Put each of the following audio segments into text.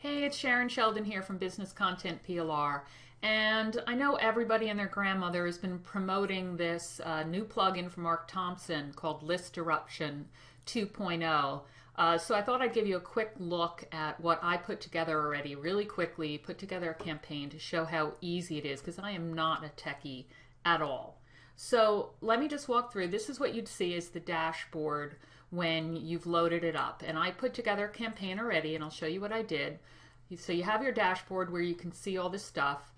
Hey, it's Sharon Sheldon here from Business Content PLR. And I know everybody and their grandmother has been promoting this new plugin from Mark Thompson called List Eruption 2.0. So I thought I'd give you a quick look at what I put together already, really quickly, put together a campaign to show how easy it is, because I am not a techie at all. So let me just walk through. This is what you'd see as the dashboard when you've loaded it up. And I put together a campaign already, and I'll show you what I did. So you have your dashboard where you can see all this stuff,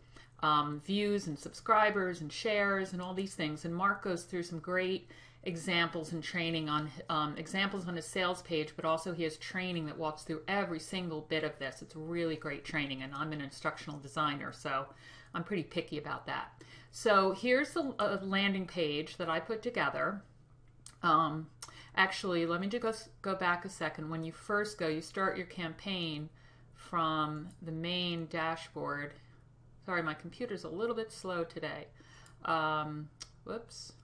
views and subscribers and shares and all these things. And Mark goes through some great examples and training on examples on his sales page, but also he has training that walks through every single bit of this. It's really great training, and I'm an instructional designer, so I'm pretty picky about that. So here's the landing page that I put together. Actually, let me just go back a second. When you first go, you start your campaign from the main dashboard. Sorry, my computer's a little bit slow today. Whoops.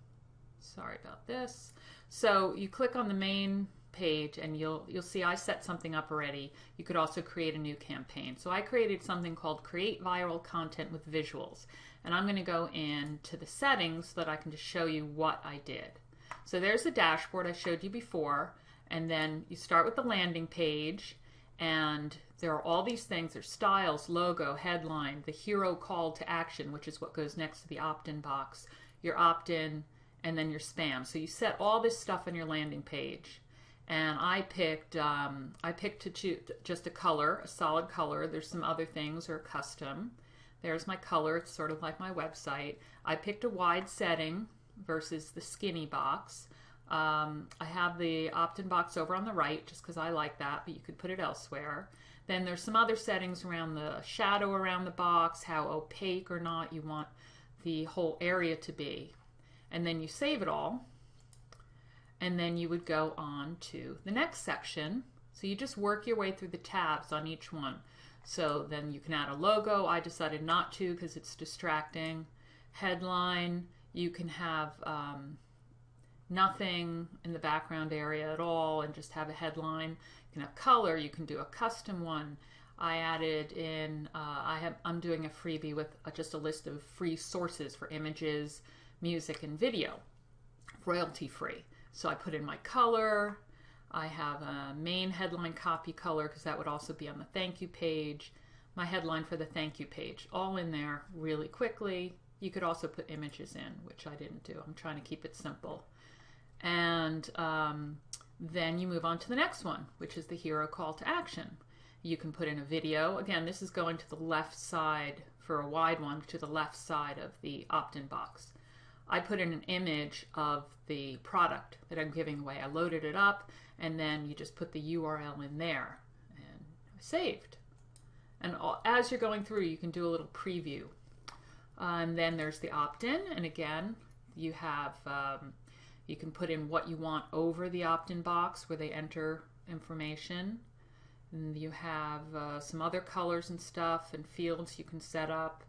Sorry about this. So you click on the main page and you'll see I set something up already. You could also create a new campaign. So I created something called Create Viral Content with Visuals. And I'm going to go into the settings so that I can just show you what I did. So there's the dashboard I showed you before, and then you start with the landing page, and there are all these things. There's styles, logo, headline, the hero call to action, which is what goes next to the opt-in box, your opt-in, and then your spam. So you set all this stuff on your landing page. And I picked to choose just a color, a solid color. There's some other things, or custom. There's my color. It's sort of like my website. I picked a wide setting versus the skinny box. I have the opt-in box over on the right just because I like that, but you could put it elsewhere. Then there's some other settings around the shadow around the box, how opaque or not you want the whole area to be. And then you save it all, and then you would go on to the next section. So you just work your way through the tabs on each one. So then you can add a logo. I decided not to because it's distracting. Headline, you can have nothing in the background area at all and just have a headline. You can have color. You can do a custom one. I added in, I'm doing a freebie with just a list of free sources for images, music, and video, royalty free. So I put in my color. I have a main headline copy color because that would also be on the thank you page. My headline for the thank you page, all in there really quickly. You could also put images in, which I didn't do. I'm trying to keep it simple. And then you move on to the next one, which is the hero call to action. You can put in a video. Again, this is going to the left side for a wide one, to the left side of the opt-in box. I put in an image of the product that I'm giving away. I loaded it up, and then you just put the URL in there and saved. And as you're going through, you can do a little preview. And then there's the opt-in, and again, you have you can put in what you want over the opt-in box where they enter information. And you have some other colors and stuff and fields you can set up.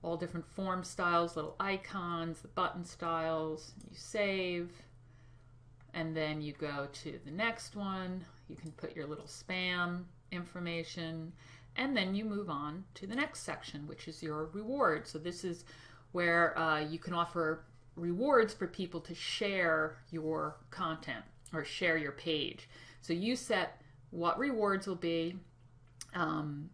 All different form styles, little icons, the button styles. You save, and then you go to the next one. You can put your little spam information, and then you move on to the next section, which is your rewards. So this is where you can offer rewards for people to share your content or share your page. So you set what rewards will be, and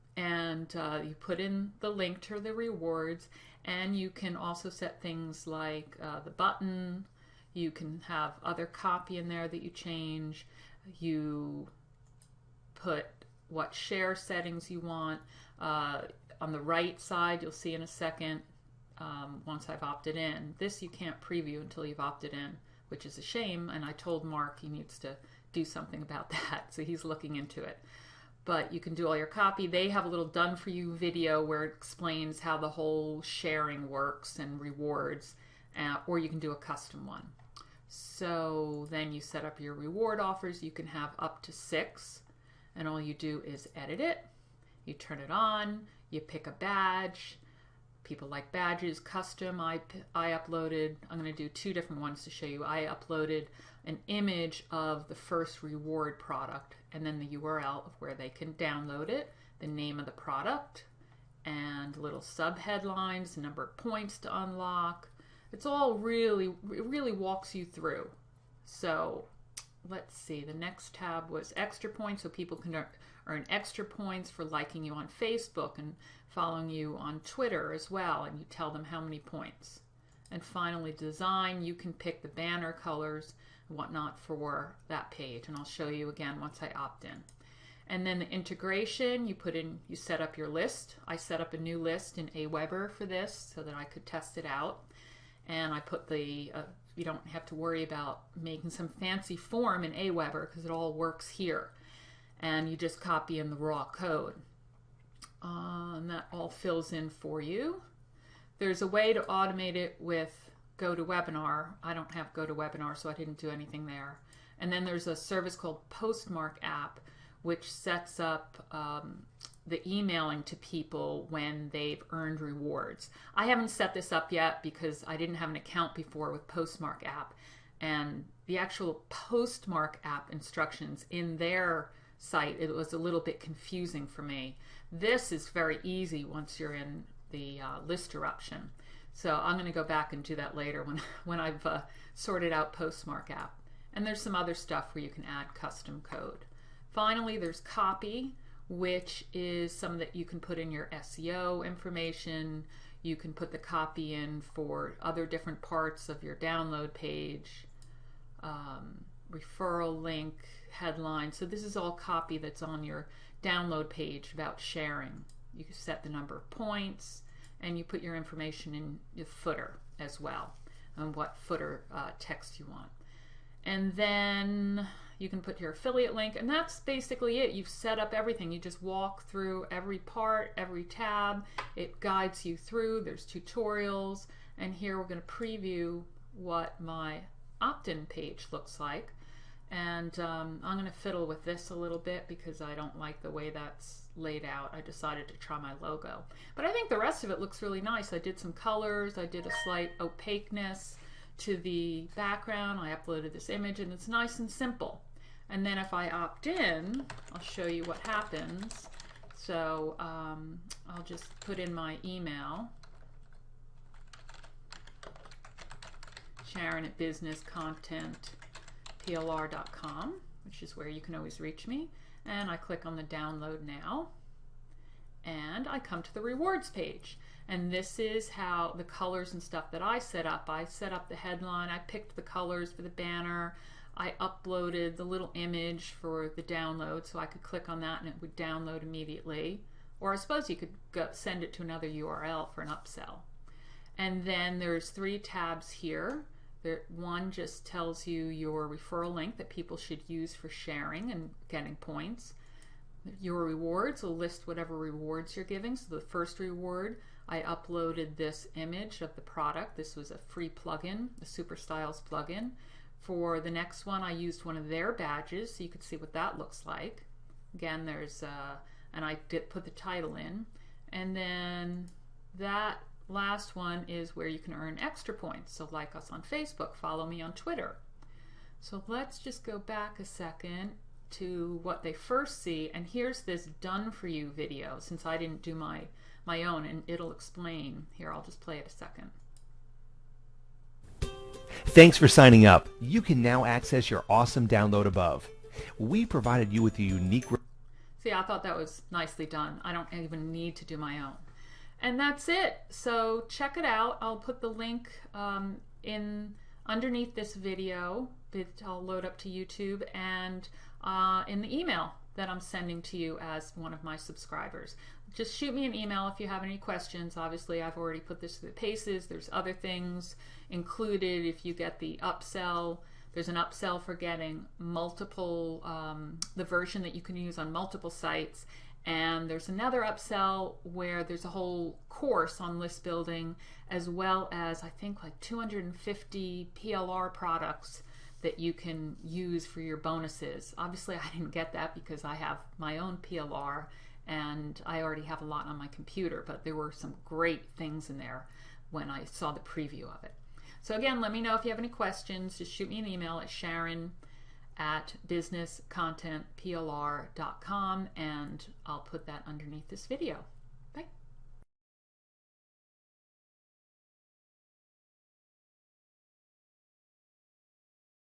you put in the link to the rewards, and you can also set things like the button. You can have other copy in there that you change. You put what share settings you want. On the right side, you'll see in a second, once I've opted in. This you can't preview until you've opted in, which is a shame, and I told Mark he needs to do something about that, so he's looking into it. But you can do all your copy. They have a little done for you video where it explains how the whole sharing works and rewards, or you can do a custom one. So then you set up your reward offers. You can have up to 6, and all you do is edit it. You turn it on, you pick a badge. People like badges, custom. I uploaded, I'm going to do 2 different ones to show you. I uploaded an image of the first reward product and then the URL of where they can download it, the name of the product, and little subheadlines, number of points to unlock. It's all really, it really walks you through. So let's see, the next tab was extra points, so people can earn extra points for liking you on Facebook and following you on Twitter as well, and you tell them how many points. And finally, design, you can pick the banner colors and whatnot for that page, and I'll show you again once I opt in. And then the integration, you set up your list. I set up a new list in Aweber for this so that I could test it out. And I put the, you don't have to worry about making some fancy form in Aweber because it all works here. And you just copy in the raw code. And that all fills in for you. There's a way to automate it with GoToWebinar. I don't have GoToWebinar, so I didn't do anything there. And then there's a service called Postmark app, which sets up the emailing to people when they've earned rewards. I haven't set this up yet because I didn't have an account before with Postmark app, and the actual Postmark app instructions in their site, it was a little bit confusing for me. This is very easy once you're in the List Eruption. So I'm going to go back and do that later when I've sorted out Postmark app. And there's some other stuff where you can add custom code. Finally, there's copy, which is some that you can put in your SEO information. You can put the copy in for other different parts of your download page, referral link, headline. So this is all copy that's on your download page about sharing. You can set the number of points, and you put your information in the footer as well, and what footer text you want. And then you can put your affiliate link, and that's basically it. You've set up everything. You just walk through every part, every tab. It guides you through. There's tutorials, and here we're going to preview what my opt-in page looks like. And I'm going to fiddle with this a little bit because I don't like the way that's laid out. I decided to try my logo. But I think the rest of it looks really nice. I did some colors. I did a slight opaqueness to the background. I uploaded this image, and it's nice and simple. And then if I opt in, I'll show you what happens. So I'll just put in my email, Sharon@businesscontentplr.com, which is where you can always reach me. And I click on the download now, and I come to the rewards page. And this is how the colors and stuff that I set up. I set up the headline, I picked the colors for the banner, I uploaded the little image for the download, so I could click on that and it would download immediately. Or I suppose you could send it to another URL for an upsell. And then there's 3 tabs here. One just tells you your referral link that people should use for sharing and getting points. Your rewards will list whatever rewards you're giving. So the first reward, I uploaded this image of the product. This was a free plugin, the Super Styles plugin. For the next one, I used one of their badges, so you could see what that looks like. Again, there's, and I did put the title in. And then that last one is where you can earn extra points. So like us on Facebook, follow me on Twitter. So let's just go back a second to what they first see. And here's this done for you video, since I didn't do my own, and it'll explain. Here, I'll just play it a second. Thanks for signing up. You can now access your awesome download above. We provided you with a unique... See, I thought that was nicely done. I don't even need to do my own. And that's it. So check it out. I'll put the link in underneath this video. I'll load up to YouTube, and in the email that I'm sending to you as one of my subscribers. Just shoot me an email if you have any questions. Obviously, I've already put this through the paces. There's other things included if you get the upsell. There's an upsell for getting multiple, the version that you can use on multiple sites. And there's another upsell where there's a whole course on list building, as well as I think like 250 PLR products that you can use for your bonuses. Obviously, I didn't get that because I have my own PLR and I already have a lot on my computer, but there were some great things in there when I saw the preview of it. So again, let me know if you have any questions. Just shoot me an email at Sharon at businesscontentplr.com, and I'll put that underneath this video. Bye.